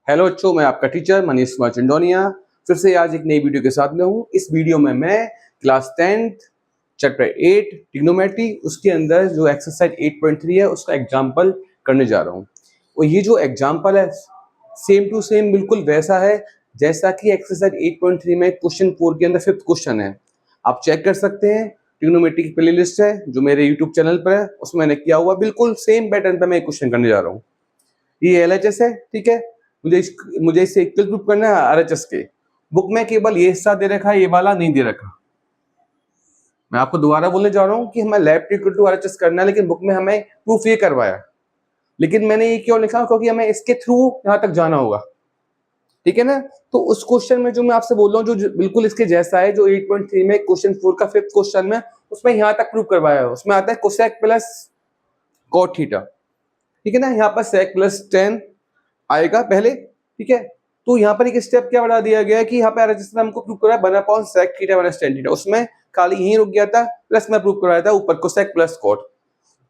Hello बच्चों, मैं आपका टीचर मनीष कुमार चंदोनिया फिर से आज एक नई वीडियो के साथ में हूँ। इस वीडियो में मैं क्लास 10th चैप्टर 8 ट्रिग्नोमेट्री उसके अंदर जो एक्सरसाइज 8.3 है उसका एग्जाम्पल करने जा रहा हूँ। और ये जो एग्जाम्पल है सेम टू सेम बिल्कुल वैसा है जैसा कि एक्सरसाइज 8.3 में क्वेश्चन 4 के अंदर 5th क्वेश्चन है। आप चेक कर सकते हैं, ट्रिग्नोमेट्री की प्ले लिस्ट है जो मेरे यूट्यूब चैनल पर है, उसमें मैंने किया हुआ बिल्कुल सेम पैटर्न पर मैं एक क्वेश्चन करने जा रहा हूँ। ये LHS है, ठीक है। मुझे इससे इक्वल प्रूफ करना है RHS के। बुक में केवल ये हिस्सा दे रखा है, ये वाला नहीं दे रखा। मैं आपको दोबारा बोलने जा रहा हूँ कि हमें लेफ्ट इक्वल टू RHS करना है, लेकिन बुक में हमें प्रूफ ये करवाया। लेकिन मैंने ये क्यों लिखा, क्योंकि हमें इसके थ्रू यहाँ तक जाना होगा, ठीक है ना। तो उस क्वेश्चन में जो मैं आपसे बोल रहा हूँ जो बिल्कुल इसके जैसा है, जो 8.3 में क्वेश्चन 4 का 5th क्वेश्चन में, उसमें यहाँ तक प्रूफ करवाया है। उसमें आता है कोसेक प्लस कॉट थीटा, ठीक है ना। यहाँ पर सेक प्लस 10 आएगा पहले, ठीक है। तो यहाँ पर एक स्टेप क्या बढ़ा दिया गया है कि यहाँ पे RHS ने हमको प्रूव कराया 1 sec theta minus tan theta. उसमें खाली यहीं रुक गया था, प्लस में प्रूव करवाया था ऊपर को सेक प्लस कॉट।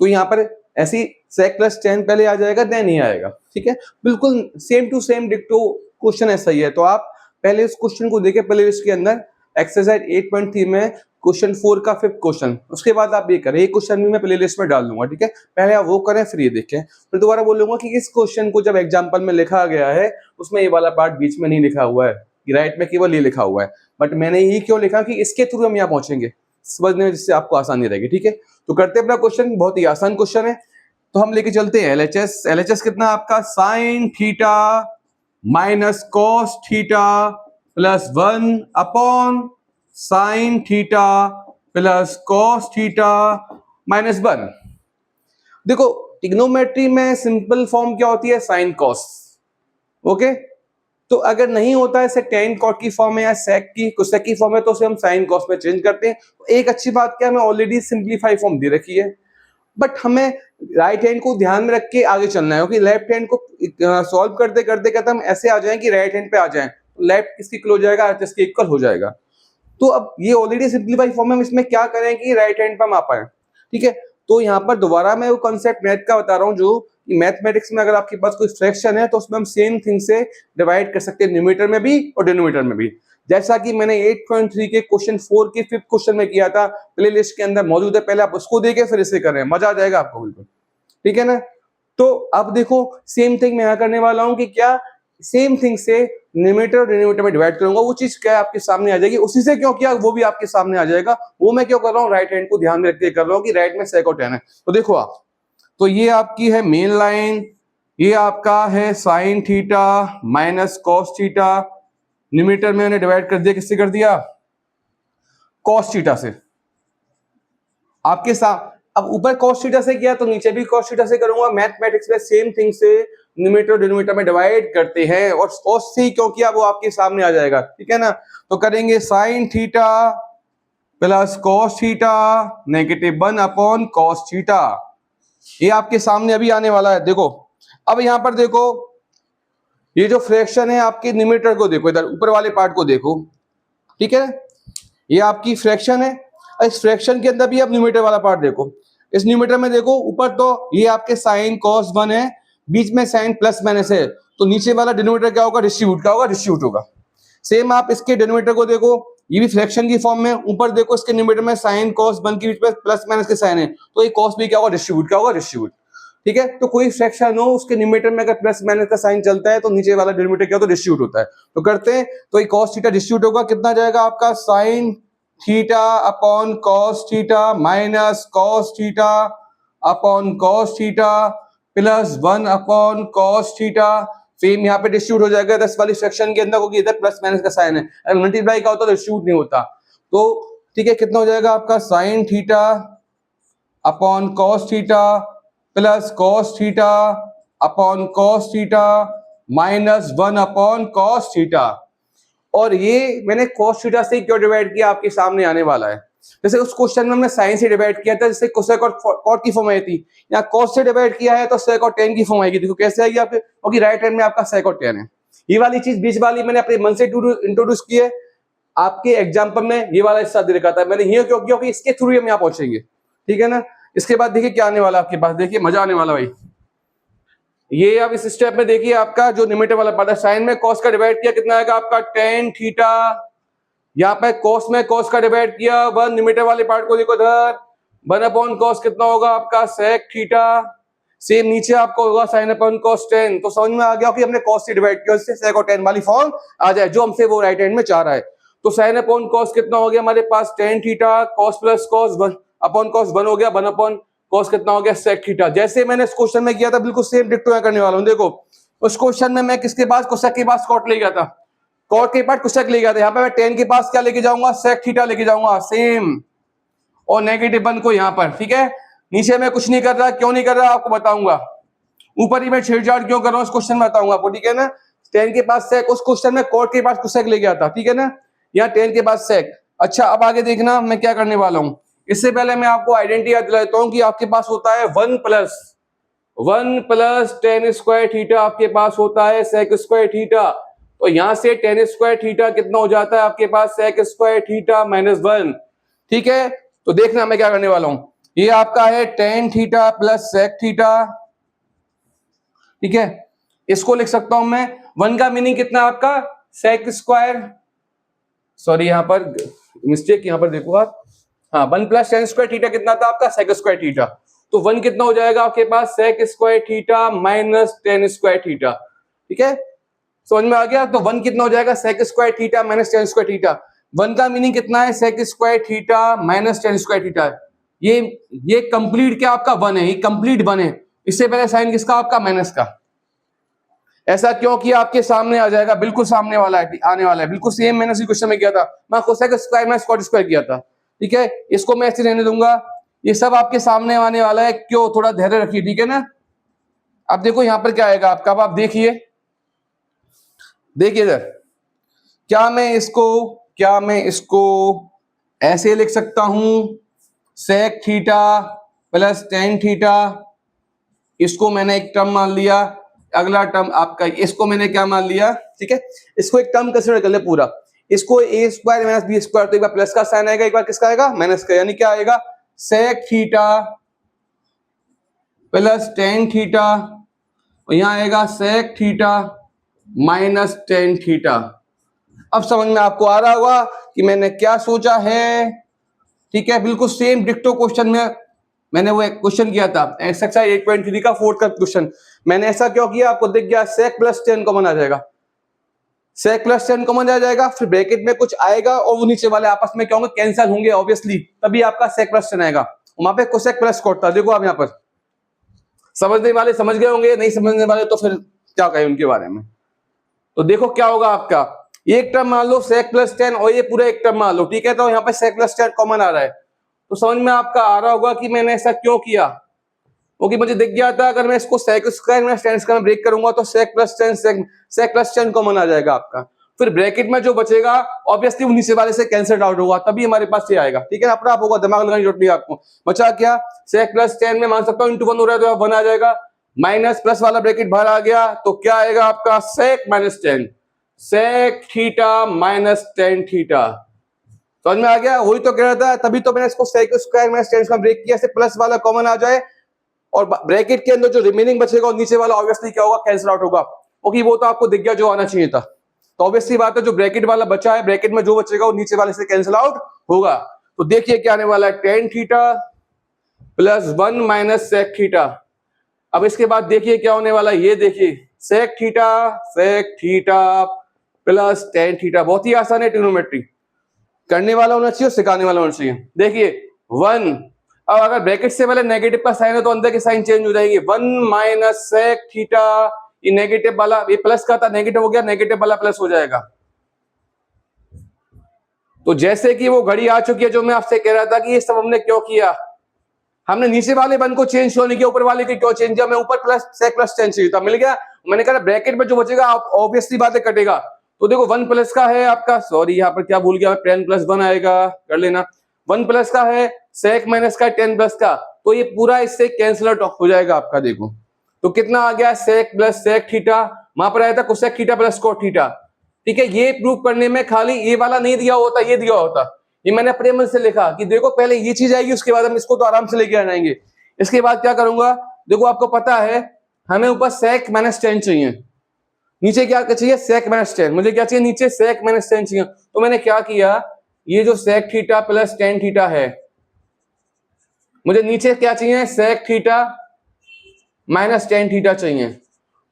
तो यहाँ पर ऐसी सेक प्लस 10 पहले आ जाएगा, देन ही आएगा, ठीक है। बिल्कुल सेम टू सेम डिक्टो क्वेश्चन ऐसा ही है। तो आप पहले इस क्वेश्चन को देखें प्ले लिस्ट के अंदर, एक्सरसाइज 8.3 में क्वेश्चन 4 का 5th क्वेश्चन। उसके बाद आप ये करें, ये क्वेश्चन भी मैं प्ले लिस्ट में डाल दूंगा, ठीक है। पहले आप वो करें फिर ये देखें। फिर दोबारा बोलूंगा कि इस क्वेश्चन को जब एग्जाम्पल में लिखा गया है उसमें ये वाला पार्ट बीच में नहीं लिखा हुआ है, राइट में केवल ये लिखा हुआ है। बट मैंने ये क्यों लिखा कि इसके थ्रू हम यहाँ पहुंचेंगे समझने में, जिससे आपको आसानी रहेगी, ठीक है। तो करते हैं अपना क्वेश्चन, बहुत ही आसान क्वेश्चन है। तो हम लेके चलते हैं LHS कितना आपका sine theta minus cos theta plus 1 upon sine theta plus cos theta minus 1। देखो ट्रिग्नोमेट्री में सिंपल फॉर्म क्या होती है, साइन कॉस, ओके। तो अगर नहीं होता है टेन कॉट की फॉर्म है या सेक की कोसेक की फॉर्म है तो उसे हम साइन कॉस में चेंज करते हैं। तो एक अच्छी बात क्या, हमें ऑलरेडी सिंपलीफाई फॉर्म दे रखी है, बट हमें राइट हैंड को ध्यान में रख के आगे चलना है, क्योंकि लेफ्ट हैंड को सॉल्व करते करते करते हम ऐसे आ जाएं कि राइट हैंड पे आ जाएं, तो लेफ्ट किसकी इक्वल हो जाएगा, RHS के इक्वल हो जाएगा। तो अब ये ऑलरेडी सिंपलीफाई फॉर्म है, हम इसमें क्या करें कि राइट हैंड पे हम आ पाए, ठीक है। तो यहाँ पर दोबारा मैं वो कॉन्सेप्ट मैथ का बता रहा हूँ, जो मैथमेटिक्स में अगर आपके पास कोई फ्रैक्शन है तो उसमें हम सेम थिंग से डिवाइड कर सकते हैं, न्यूमरेटर में भी और डिनोमिनेटर में भी। जैसा कि मैंने 8.3 के क्वेश्चन 4 के 5th क्वेश्चन में किया था, प्ले लिस्ट के अंदर मौजूद है, पहले आप उसको देखें फिर इसे करें, मजा आ जाएगा आपको बिल्कुल, ठीक है ना। तो अब देखो सेम थिंग मैं यहाँ करने वाला हूँ कि क्या सेम थिंग से न्यूमरेटर और डिनोमिनेटर में डिवाइड करूंगा, वो चीज क्या आपके सामने आ जाएगी। उसी से क्यों किया वो भी आपके सामने आ जाएगा। वो मैं क्यों कर रहा हूँ, राइट हैंड को ध्यान में रख के कर रहा हूँ कि राइट में सेक और टेन है। तो देखो आप, तो ये आपकी है मेन लाइन, ये आपका है sine theta minus cos theta, numerator में मैंने डिवाइड कर दिया, किससे कर दिया, कॉस थीटा से। आपके साथ अब ऊपर cos थीटा से किया तो नीचे भी cos थीटा से करूंगा। मैथमेटिक्स में सेम थिंग से न्यूमरेटर डिनोमिनेटर में डिवाइड करते हैं, और cos से क्यों किया वो आपके सामने आ जाएगा, ठीक है ना। तो करेंगे sine theta plus cos theta negative 1 upon cos theta. ये आपके सामने अभी आने वाला है। देखो अब यहां पर देखो, ये जो फ्रैक्शन है आपके न्यूमरेटर को देखो, इधर ऊपर वाले पार्ट को देखो, ठीक है। ये आपकी फ्रैक्शन है, इस फ्रैक्शन के अंदर भी आप न्यूमरेटर वाला पार्ट देखो। इस न्यूमरेटर में देखो ऊपर तो ये आपके साइन कॉस 1 है, बीच में साइन प्लस माइनस है, तो नीचे वाला डिनोमिनेटर क्या होगा, डिस्ट्रीब्यूट होगा। सेम आप इसके डिनोमिनेटर को देखो, ये भी फ्रैक्शन की फॉर्म में, ऊपर देखो इसके न्यूमरेटर में साइन कॉस 1 के बीच में प्लस माइनस के साइन है, तो ये कॉस भी क्या होगा, डिस्ट्रीब्यूट, ठीक है। तो कोई फ्रैक्शन हो उसके न्यूमरेटर में अगर प्लस माइनस का साइन चलता है तो नीचे वाला डिनोमिनेटर क्या होता है, डिस्ट्रीब्यूट होता है। तो करते हैं, तो ये cos थीटा डिस्ट्रीब्यूट होगा, कितना जाएगा आपका sine theta upon cos theta minus cos theta upon cos theta plus 1 upon cos theta. Same यहाँ पे डिस्ट्रीब्यूट हो जाएगा 10 वाली सेक्शन के अंदर, क्योंकि इधर प्लस माइनस का साइन है, अगर मल्टीप्लाई का होता तो डिस्ट्रीब्यूट नहीं होता। तो ठीक है, कितना हो जाएगा आपका sine theta upon cos theta plus cos theta upon cos theta minus 1 upon cos theta. और ये मैंने cos थीटा से क्यों डिवाइड किया आपके सामने आने वाला है। जैसे उस क्वेश्चन में हमने साइन से डिवाइड किया था, जिससे कोसेक और कॉट की फॉर्म आई थी, यहाँ cos से डिवाइड किया है तो सेक और टेन की फॉर्म आएगी। देखो कैसे आएगी आपके, क्योंकि राइट हैंड में आपका सेक और टेन है। ये वाली चीज बीच वाली मैंने अपने मन से इंट्रोड्यूस की है, आपके एग्जाम्पल में ये वाला हिस्सा दे रखा था मैंने, ये क्यों किया, इसके थ्रू हम यहाँ पहुंचेंगे, ठीक है ना। इसके बाद देखिए क्या आने वाला आपके पास, देखिए मजा आने वाला भाई। ये अब इस स्टेप में देखिए आपका जो न्यूमरेटर वाला पार्ट है, साइन में कॉस का डिवाइड किया कितना आएगा आपका टेन थीटा, यहाँ पे कॉस में कॉस का डिवाइड किया, वन न्यूमरेटर वाले पार्ट को देखो इधर, वन अपॉन कॉस कितना होगा आपका सेक थीटा, सेम नीचे आपको होगा साइन अपॉन कॉस टेन। तो समझ में आ गया कि हमने कॉस से डिवाइड किया, इससे सेक और टेन वाली फॉर्म आ जाए जो हमसे वो राइट हैंड में चाह रहा है। तो साइन अपॉन कॉस कितना हो गया हमारे पास tan theta, cos plus cos one upon cos one हो गया, वन अपॉन कॉस कितना हो गया सेक थीटा। जैसे मैंने इस क्वेश्चन में किया था बिल्कुल सेम डिक्टो यहाँ करने वाला हूँ। देखो उस क्वेश्चन में मैं किसके पास कोसेक के पास कॉट ले गया था, कॉट के पास कोसेक ले गया था, यहाँ पे मैं टेन के पास क्या लेके जाऊंगा सेक थीटा लेके जाऊंगा सेम, और नेगेटिव वन को यहाँ पर, ठीक है। नीचे मैं कुछ नहीं कर रहा, क्यों नहीं कर रहा आपको बताऊंगा, ऊपर ही मैं छेड़छाड़ क्यों कर रहा हूँ इस क्वेश्चन में बताऊंगा आपको, ठीक है ना। टेन के पास सेक, उस क्वेश्चन में कॉट के पास कोसेक ले गया था, ठीक है ना, यहाँ टेन के पास सेक। अच्छा अब आगे देखना मैं क्या करने वाला हूँ। इससे पहले मैं आपको आइडेंटिटी याद दिलाता हूँ कि आपके पास होता है one plus tan square theta, आपके पास होता है सेक स्क्वायर थीटा। तो यहां से टेन स्क्वायर थीटा कितना हो जाता है आपके पास sec square theta minus one, ठीक है। तो देखना मैं क्या करने वाला हूं, ये आपका है tan theta plus sec theta, ठीक है। इसको लिख सकता हूं मैं, वन का मीनिंग कितना आपका सेक स्क्वायर, सॉरी यहां पर मिस्टेक, यहां पर देखो आप, हाँ one plus tan square theta कितना था आपका सेक स्क्वायर थीटा। तो वन कितना हो जाएगा आपके पास sec square theta minus tan square theta, ठीक है। समझ में आ गया। तो वन कितना हो जाएगा sec square theta minus tan square theta. One का मीनिंग कितना है sec square theta minus tan square theta. ये कंप्लीट क्या आपका वन है, ये कंप्लीट वन है। इससे पहले साइन किसका आपका माइनस का। ऐसा क्यों किया आपके सामने आ जाएगा, बिल्कुल सामने वाला है, आने वाला है बिल्कुल सेम। मैंने इसी क्वेश्चन में किया था, मैं cosec square minus cot square किया था, ठीक है। इसको मैं ऐसे रहने दूंगा, ये सब आपके सामने आने वाला है, क्यों थोड़ा धैर्य रखिए, ठीक है ना। अब देखो यहां पर क्या आएगा आपका, अब आप देखिए इधर, क्या मैं इसको ऐसे लिख सकता हूं sec theta plus tan theta, इसको मैंने एक टर्म मान लिया, अगला टर्म आपका इसको मैंने क्या मान लिया, ठीक है। इसको एक टर्म कंसीडर कर ले पूरा, इसको ए स्क्वायर माइनस बी स्क्वायर, तो एक बार प्लस का साइन आएगा, एक बार किसका आएगा माइनस का, यानी क्या आएगा sec theta plus tan theta, और यहां आएगा sec theta minus tan theta. अब समझ में आपको आ रहा होगा कि मैंने क्या सोचा है, ठीक है। बिल्कुल सेम डिक्टो क्वेश्चन में मैंने वो एक क्वेश्चन किया था एक्सरसाइज 8.3 का फोर्थ का क्वेश्चन। मैंने ऐसा क्यों किया, आपको दिख गया सेक प्लस टेन कॉमन आ जाएगा, सेक प्लस टेन कॉमन आ जाएगा, फिर ब्रैकेट में कुछ आएगा और वो नीचे वाले आपस में क्या होंगे कैंसिल होंगे ऑब्वियसली, तभी आपका सेक प्लस टेन आएगा। वहां पे कोसेक प्लस कॉट था, देखो आप यहाँ पर, समझने वाले समझ गए होंगे, नहीं समझने वाले तो फिर क्या कहें उनके बारे में। तो देखो क्या होगा आपका, एक टर्म मान लो सेक प्लस टेन और ये पूरा एक टर्म मान लो, ठीक है। तो यहाँ पे सेक प्लस टेन कॉमन आ रहा है, तो समझ में आपका आ रहा होगा कि मैंने ऐसा क्यों किया, क्योंकि मुझे दिख गया था अगर मैं इसको सेक स्क्वायर में टेन स्क्वायर में ब्रेक करूंगा तो सेक प्लस टेन कॉमन आ जाएगा आपका, फिर ब्रैकेट में जो बचेगा ऑब्वियसली नीचे वाले से कैंसिल आउट होगा, तभी हमारे पास ये आएगा, ठीक है। अपना आप होगा, दिमाग लगाने की जरूरत नहीं आपको। बचा क्या, सेक प्लस टेन में मान सकता हूँ इंटू वन हो रहा है तो वन आ जाएगा, माइनस प्लस वाला ब्रैकेट बाहर आ गया, तो क्या आएगा आपका sec minus tan, sec theta minus tan theta. समझ में आ गया, वही तो कह रहा था, तभी तो मैंने इसको सेक स्क्वायर माइनस टेन का ब्रेक किया, प्लस वाला कॉमन आ जाए और ब्रैकेट के अंदर जो रिमेनिंग बचेगा और नीचे वाला ऑब्वियसली क्या होगा कैंसिल आउट होगा, क्योंकि वो तो आपको दिख गया जो आना चाहिए था। तो ऑब्वियसली बात है जो ब्रैकेट वाला बचा है, ब्रैकेट में जो बचेगा वो नीचे वाले से कैंसिल आउट होगा। तो देखिए क्या आने वाला है, tan theta plus one minus sec theta. अब इसके बाद देखिए क्या होने वाला है, ये देखिए sec theta plus tan theta. बहुत ही आसान है ट्रिग्नोमेट्री, करने वाला होना चाहिए और सिखाने वाला होना चाहिए। देखिए वन, अब अगर ब्रैकेट से पहले नेगेटिव का साइन है तो अंदर के साइन चेंज हो जाएंगे, वन माइनस सेक थीटा, ये नेगेटिव वाला ये प्लस का था नेगेटिव हो गया, नेगेटिव वाला प्लस हो जाएगा। तो जैसे कि वो घड़ी आ चुकी है जो मैं आपसे कह रहा था कि ये सब हमने क्यों किया, हमने नीचे वाले वन को चेंज क्यों नहीं किया, ऊपर वाले के क्यों चेंज किया, मैं ऊपर प्लस सेक प्लस टेन चाहिए था, मिल गया। मैंने कहा ब्रैकेट में जो बचेगा ऑब्वियसली बात है कटेगा, तो देखो वन प्लस का है आपका, सॉरी यहाँ पर क्या भूल गया, टेन प्लस वन आएगा, कर लेना, वन प्लस का है सेक माइनस का टेन प्लस का, तो ये पूरा इससे कैंसिल आउट हो जाएगा आपका। देखो तो कितना आ गया सेक प्लस सेक थीटा, वहां पर आया था cosec theta plus cot theta, ठीक है। ये प्रूव करने में खाली ये वाला नहीं दिया होता, ये दिया होता, ये मैंने अपने मन से लिखा कि देखो पहले ये चीज आएगी उसके बाद हम इसको तो आराम से लेके आ जाएंगे। इसके बाद क्या करूंगा, देखो आपको पता है हमें ऊपर sec माइनस 10 चाहिए, नीचे क्या चाहिए sec माइनस 10, मुझे क्या चाहिए नीचे sec माइनस 10 चाहिए। तो मैंने क्या किया, ये जो sec theta plus tan theta है, मुझे नीचे क्या चाहिए sec theta minus tan theta चाहिए,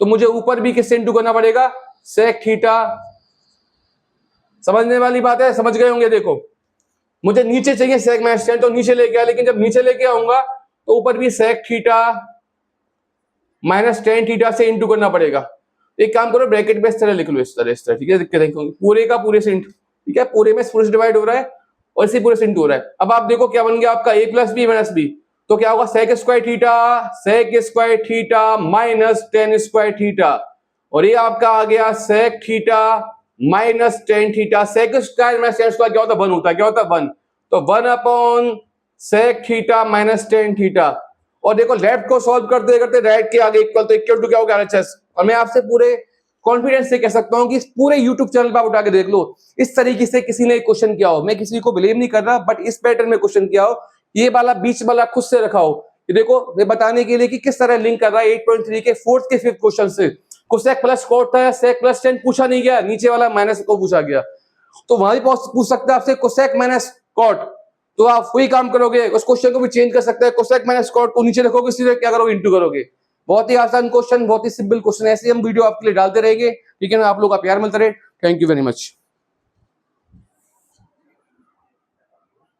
तो मुझे ऊपर भी किससे इंटू करना पड़ेगा sec थीटा। समझने वाली बात है, समझ गए होंगे। देखो मुझे नीचे चाहिए sec माइनस 10 तो नीचे लेके आया, लेकिन जब नीचे लेके आऊंगा तो ऊपर भी sec theta minus tan theta से इंटू करना पड़ेगा। एक काम करो ब्रैकेट में इस तरह लिख लो, इस तरह ठीक है, पूरे का पूरे से, ठीक है, पूरे में पूरे से डिवाइड हो रहा है और इसी पूरे से इंटू हो रहा है। अब आप देखो क्या बन गया आपका a plus b minus b, तो क्या होगा sec square theta minus tan square theta, और ये आपका आ गया sec theta minus tan theta. sec square minus tan square क्या होता है 1 होता है, क्या होता है 1, तो 1 upon sec theta minus tan theta. और देखो लेफ्ट को सॉल्व करते करते राइट के आगे इक्वल, तो इक्वल टू क्या होगा RHS। और मैं आपसे पूरे कॉन्फिडेंस से कह सकता हूं कि पूरे YouTube चैनल पर उठा के देख लो, इस तरीके से किसी ने क्वेश्चन किया हो, मैं किसी को ब्लेम नहीं कर रहा, बट इस पैटर्न में क्वेश्चन किया हो, ये वाला बीच वाला खुद से रखा हो, ये देखो ये बताने के लिए कि किस तरह लिंक कर रहा है 8.3 के फोर्थ के फिफ्थ क्वेश्चन से। कोसेक प्लस कॉट था, सेक प्लस tan पूछा नहीं गया, नीचे वाला माइनस को पूछा गया, तो वहां भी पूछ सकता है आपसे कोसेक माइनस कॉट, तो आप वही काम करोगे, उस क्वेश्चन को भी चेंज कर सकते हैं, कोसेक माइनस कॉट को नीचे रखोगे, सीधे क्या करोगे इंटू करोगे। बहुत ही आसान क्वेश्चन, बहुत ही सिंपल क्वेश्चन, ऐसे हम वीडियो आपके लिए डालते रहेंगे, ठीक है ना। आप लोग का प्यार मिलता रहे, थैंक यू वेरी मच।